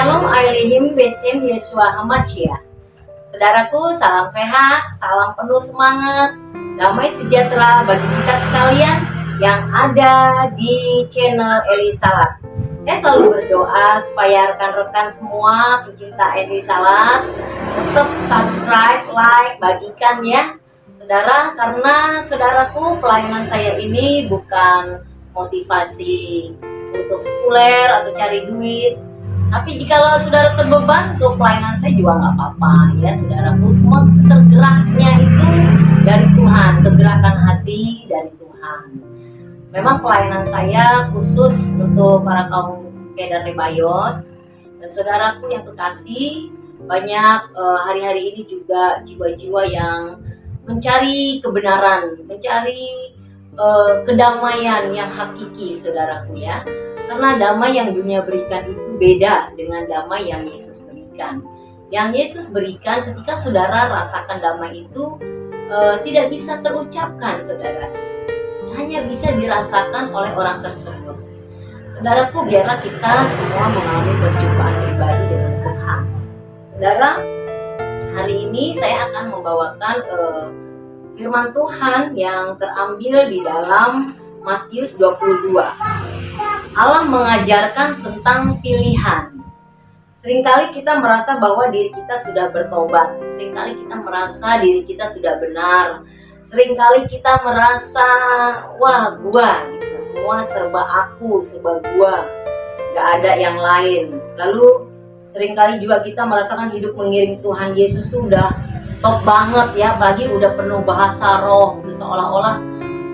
Shalom Aleihim Besem Yesua Hamashiach. Saudaraku, salam sehat, salam penuh semangat, damai sejahtera bagi kita sekalian yang ada di channel Eli Salat. Saya selalu berdoa supaya rekan-rekan semua pencinta Eli Salat tetap subscribe, like, bagikan ya saudara, karena saudaraku, pelayanan saya ini bukan motivasi untuk sekuler atau cari duit. Tapi jikalau saudara terbeban untuk pelayanan saya juga nggak apa-apa ya saudaraku. Semua tergeraknya itu dari Tuhan, kegerakan hati dari Tuhan. Memang pelayanan saya khusus untuk para kaum dan rebayot. Dan saudaraku yang kekasih, banyak hari-hari ini juga jiwa-jiwa yang mencari kebenaran, mencari kedamaian yang hakiki saudaraku ya. Karena damai yang dunia berikan itu beda dengan damai yang Yesus berikan. Yang Yesus berikan ketika saudara rasakan damai itu tidak bisa terucapkan saudara. Hanya bisa dirasakan oleh orang tersebut. Saudaraku, biarlah kita semua mengalami perjumpaan pribadi dengan Tuhan. Saudara, hari ini saya akan membawakan firman Tuhan yang terambil di dalam Matius 22. Allah mengajarkan tentang pilihan. Seringkali kita merasa bahwa diri kita sudah bertobat. Seringkali kita merasa diri kita sudah benar. Seringkali kita merasa, wah gua gitu, semua serba aku, serba gua, gak ada yang lain. Lalu seringkali juga kita merasakan hidup mengiring Tuhan Yesus tuh udah top banget ya, apalagi udah penuh bahasa roh gitu, seolah-olah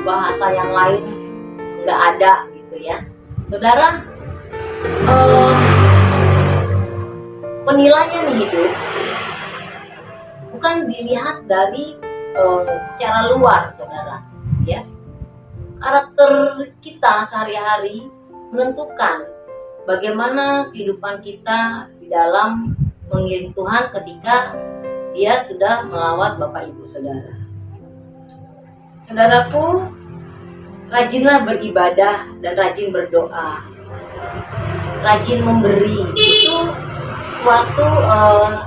bahasa yang lain gak ada gitu ya. Saudara, penilaian hidup bukan dilihat dari secara luar, saudara. Ya, karakter kita sehari-hari menentukan bagaimana kehidupan kita di dalam mengiring Tuhan ketika Dia sudah melawat Bapak Ibu Saudara. Saudaraku, rajinlah beribadah dan rajin berdoa, rajin memberi. Itu suatu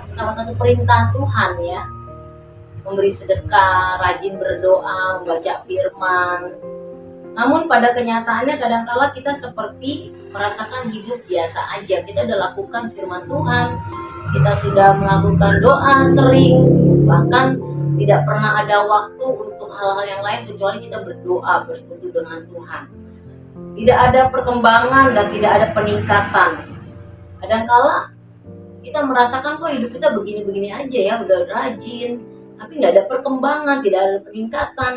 salah satu perintah Tuhan ya. Memberi sedekah, rajin berdoa, membaca firman. Namun pada kenyataannya kadang-kala kita seperti merasakan hidup biasa aja. Kita udah lakukan firman Tuhan, kita sudah melakukan doa sering, bahkan tidak pernah ada waktu untuk hal-hal yang lain kecuali kita berdoa, bersekutu dengan Tuhan. Tidak ada perkembangan dan tidak ada peningkatan. Kadang-kala kita merasakan kok hidup kita begini-begini aja ya, udah rajin, tapi nggak ada perkembangan, tidak ada peningkatan.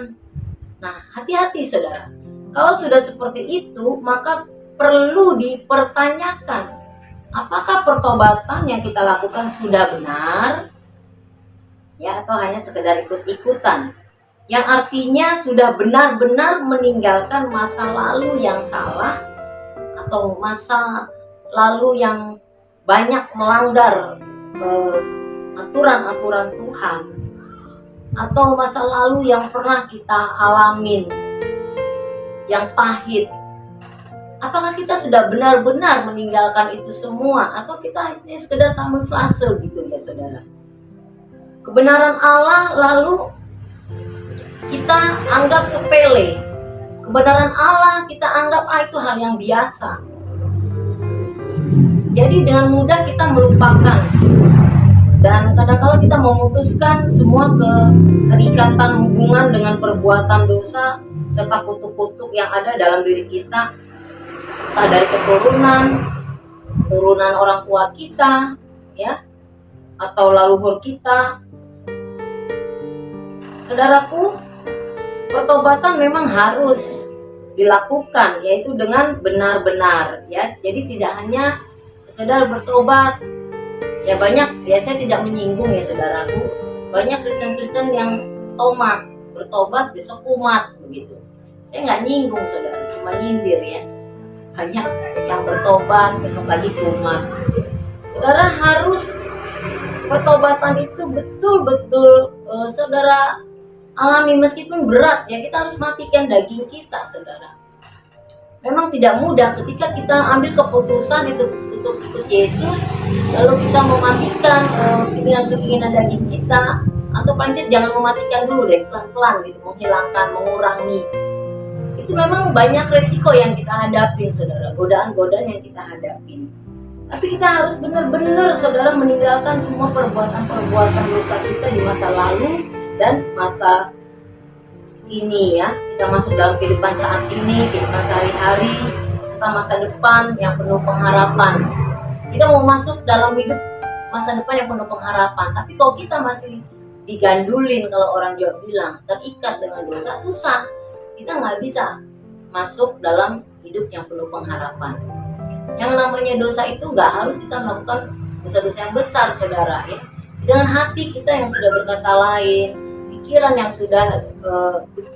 Nah, hati-hati saudara. Kalau sudah seperti itu, maka perlu dipertanyakan, apakah pertobatan yang kita lakukan sudah benar? Ya, atau hanya sekedar ikut-ikutan, yang artinya sudah benar-benar meninggalkan masa lalu yang salah atau masa lalu yang banyak melanggar aturan-aturan Tuhan, atau masa lalu yang pernah kita alamin yang pahit. Apakah kita sudah benar-benar meninggalkan itu semua, atau kita hanya sekedar kamuflase gitu ya saudara? Kebenaran Allah lalu kita anggap sepele. Kebenaran Allah kita anggap itu hal yang biasa. Jadi dengan mudah kita melupakan. Dan kadang-kala kita memutuskan semua keterikatan hubungan dengan perbuatan dosa serta kutuk-kutuk yang ada dalam diri kita, entah dari turunan orang tua kita ya, atau leluhur kita. Saudaraku, pertobatan memang harus dilakukan, yaitu dengan benar-benar ya. Jadi tidak hanya sekedar bertobat. Ya banyak, ya saya tidak menyinggung ya saudaraku. Banyak Kristen-Kristen yang tomat, bertobat besok kumat begitu. Saya nggak nyinggung saudara, cuma nyindir ya. Banyak yang bertobat besok lagi kumat. Saudara, harus pertobatan itu betul-betul saudara alami, meskipun berat ya. Kita harus matikan daging kita saudara. memang tidak mudah ketika kita ambil keputusan itu untuk ikut Yesus, lalu kita mematikan keinginan-keinginan daging kita, atau paling tidak jangan mematikan dulu deh, pelan-pelan gitu, menghilangkan, mengurangi. Itu memang banyak resiko yang kita hadapin, saudara, godaan-godaan yang kita hadapin. Tapi kita harus benar-benar, saudara, meninggalkan semua perbuatan-perbuatan dosa kita di masa lalu dan masa ini ya. Kita masuk dalam kehidupan saat ini, kehidupan sehari-hari, kita masa depan yang penuh pengharapan. Kita mau masuk dalam hidup masa depan yang penuh pengharapan. Tapi kalau kita masih digandulin, kalau orang Jawa bilang, terikat dengan dosa, susah. Kita nggak bisa masuk dalam hidup yang penuh pengharapan. Yang namanya dosa itu nggak harus kita melakukan dosa-dosa yang besar, saudara ya. Dengan hati kita yang sudah berkata lain, pikiran yang sudah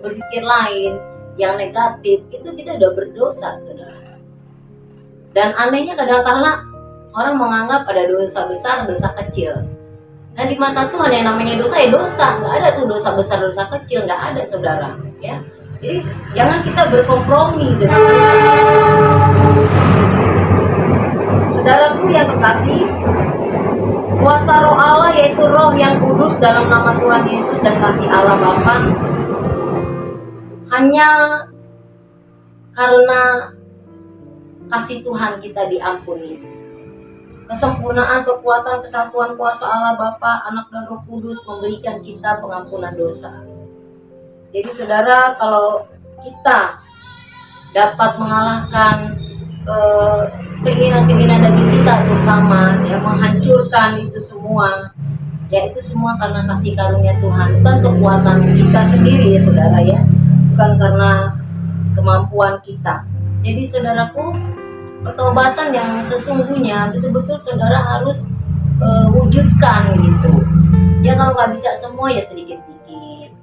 berpikir lain, yang negatif, itu kita sudah berdosa, saudara. Dan anehnya kadang-kala orang menganggap ada dosa besar, dosa kecil. Nah di mata Tuhan yang namanya dosa ya dosa, nggak ada tuh dosa besar, dosa kecil, nggak ada, saudara ya. Jadi jangan kita berkompromi dengan saudaraku yang kekasih. Kuasa roh Allah, yaitu roh yang kudus dalam nama Tuhan Yesus dan kasih Allah Bapa, hanya karena kasih Tuhan kita diampuni. Kesempurnaan, kekuatan, kesatuan kuasa Allah Bapa, Anak dan Roh Kudus memberikan kita pengampunan dosa. Jadi saudara, kalau kita dapat mengalahkan keinginan-keinginan daging kita, terutama ya, menghancurkan itu semua, ya itu semua karena kasih karunia Tuhan, bukan kekuatan kita sendiri ya saudara ya, bukan karena kemampuan kita. Jadi saudaraku, pertobatan yang sesungguhnya betul-betul saudara harus wujudkan gitu ya. Kalau nggak bisa semua ya sedikit-sedikit.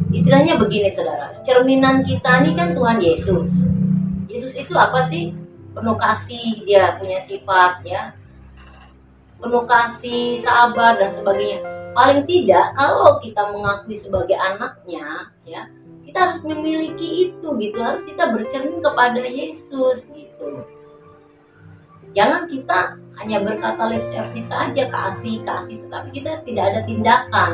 Istilahnya begini saudara, cerminan kita ini kan Tuhan Yesus. Yesus itu apa sih? Penuh kasih, dia punya sifat ya, penuh kasih, sabar dan sebagainya. Paling tidak kalau kita mengakui sebagai anaknya ya, kita harus memiliki itu gitu, harus kita bercermin kepada Yesus gitu. Jangan kita hanya berkata lip service saja, kasih, tetapi kita tidak ada tindakan.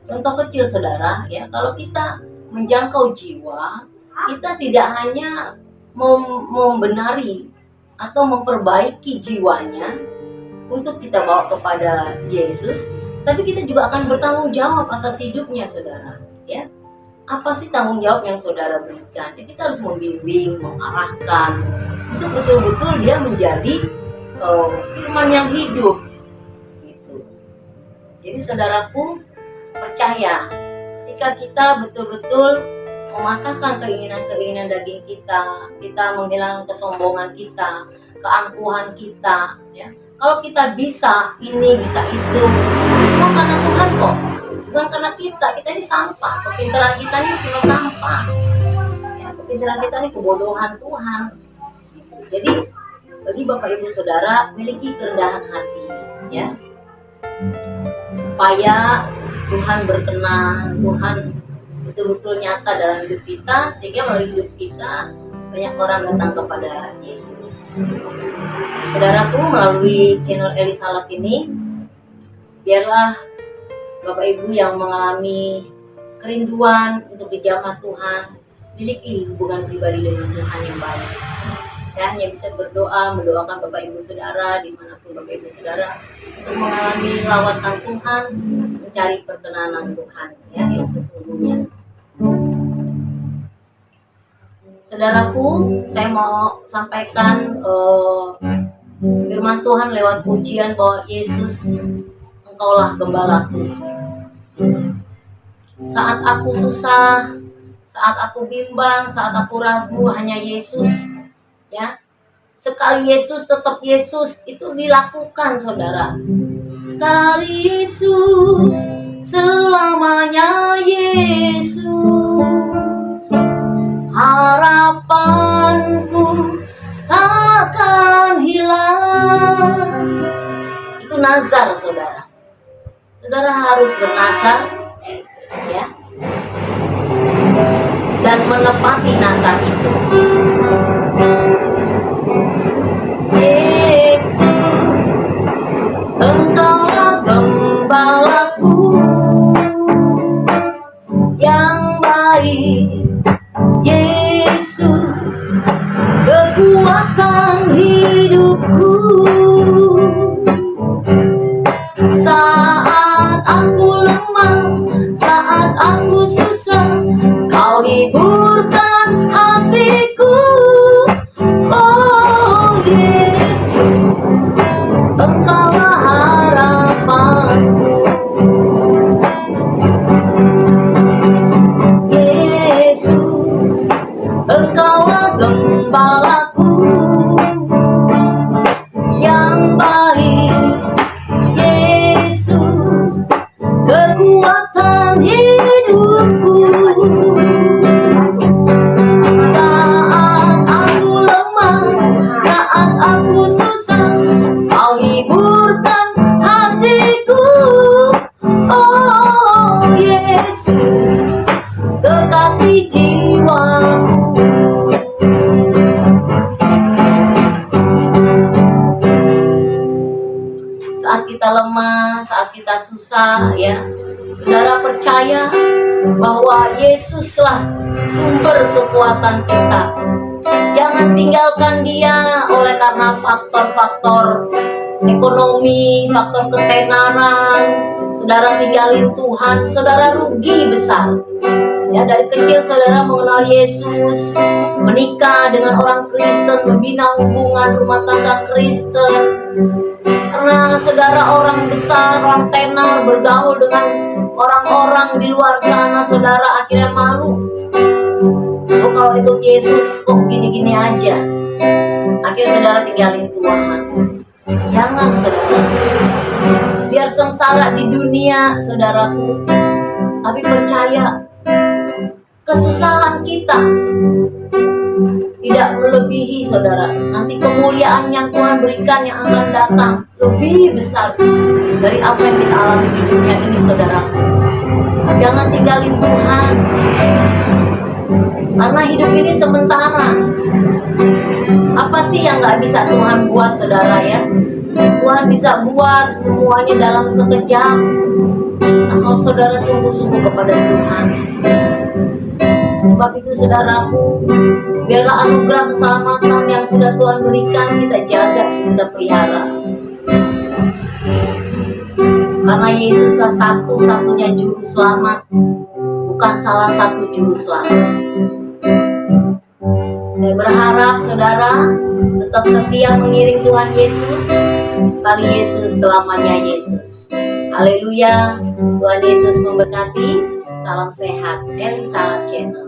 Contoh kecil saudara ya, kalau kita menjangkau jiwa, kita tidak hanya membenari atau memperbaiki jiwanya untuk kita bawa kepada Yesus, tapi kita juga akan bertanggung jawab atas hidupnya saudara ya. Apa sih tanggung jawab yang saudara berikan? Ya, kita harus membimbing, mengarahkan untuk betul-betul dia menjadi firman yang hidup gitu. Jadi saudaraku, percaya ketika kita betul-betul mematahkan keinginan-keinginan daging kita, kita menghilangkan kesombongan kita, keangkuhan kita ya. Kalau kita bisa ini, bisa itu, semua karena Tuhan kok, bukan karena kita ini sampah. Kepintaran kita ini cuma sampah ya, kepintaran kita ini kebodohan Tuhan gitu. Jadi bagi Bapak Ibu Saudara, miliki kerendahan hati ya, supaya Tuhan berkenan, Tuhan betul-betul nyata dalam hidup kita, sehingga melalui hidup kita banyak orang datang kepada Yesus. Saudaraku, melalui channel Eli Salat ini, biarlah Bapak Ibu yang mengalami kerinduan untuk dijamah Tuhan, miliki hubungan pribadi dengan Tuhan yang baik. Saya hanya bisa berdoa, mendoakan Bapak Ibu Saudara dimanapun Bapak Ibu Saudara untuk mengalami lawatan Tuhan, mencari perkenanan Tuhan ya, yang sesungguhnya. Saudaraku, saya mau sampaikan firman Tuhan lewat pujian bahwa Yesus, Engkaulah gembalaku. Saat aku susah, saat aku bimbang, saat aku ragu, hanya Yesus ya. Sekali Yesus tetap Yesus, itu dilakukan saudara. Sekali Yesus, selamanya Yesus. Harapanku takkan hilang. Itu nazar saudara. Saudara harus bernazar ya. dan menepati nasar itu. Yesus, Engkaulah gembalaku yang baik. Yesus, kekuatan hidupku. Saat aku lemah, saat aku susah, Kau hiburkan hatiku. Oh Yesus, Engkaulah harapanku. Yesus, Engkaulah gembalaku yang baik. Yesus, kekuatan hidupku. Saat aku lemah, saat aku susah, Kau hiburkan hatiku. Oh Yesus, kekasih jiwaku. Saat kita lemah, saat kita susah, ya, saudara percaya bahwa Yesuslah sumber kekuatan kita. Jangan tinggalkan Dia oleh karena faktor-faktor ekonomi, faktor ketenaran. Saudara tinggalin Tuhan, saudara rugi besar. Ya, dari kecil saudara mengenal Yesus, menikah dengan orang Kristen, membina hubungan rumah tangga Kristen. Karena saudara orang besar, orang tenar, bergaul dengan orang-orang di luar sana, saudara akhirnya malu. Oh, kalau ikut Yesus kok gini-gini aja. Akhirnya saudara tinggalin Tuhan. Jangan saudara. Biar sengsara di dunia, saudaraku, tapi percaya kesusahan kita tidak melebihi, saudara. Nanti kemuliaan yang Tuhan berikan yang akan datang lebih besar dari apa yang kita alami di dunia ini, saudara. Jangan tinggalin Tuhan, karena hidup ini sementara. Apa sih yang gak bisa Tuhan buat, saudara, ya? Tuhan bisa buat semuanya dalam sekejap, asal saudara sungguh-sungguh kepada Tuhan. Sebab itu saudaraku, biarlah anugerah keselamatan yang sudah Tuhan berikan kita jaga, kita pelihara. Karena Yesuslah satu-satunya juru selamat, bukan salah satu juru selamat. Saya berharap saudara tetap setia mengiring Tuhan Yesus, sekali Yesus selamanya Yesus. Haleluya, Tuhan Yesus memberkati. Salam sehat, Elisa Channel.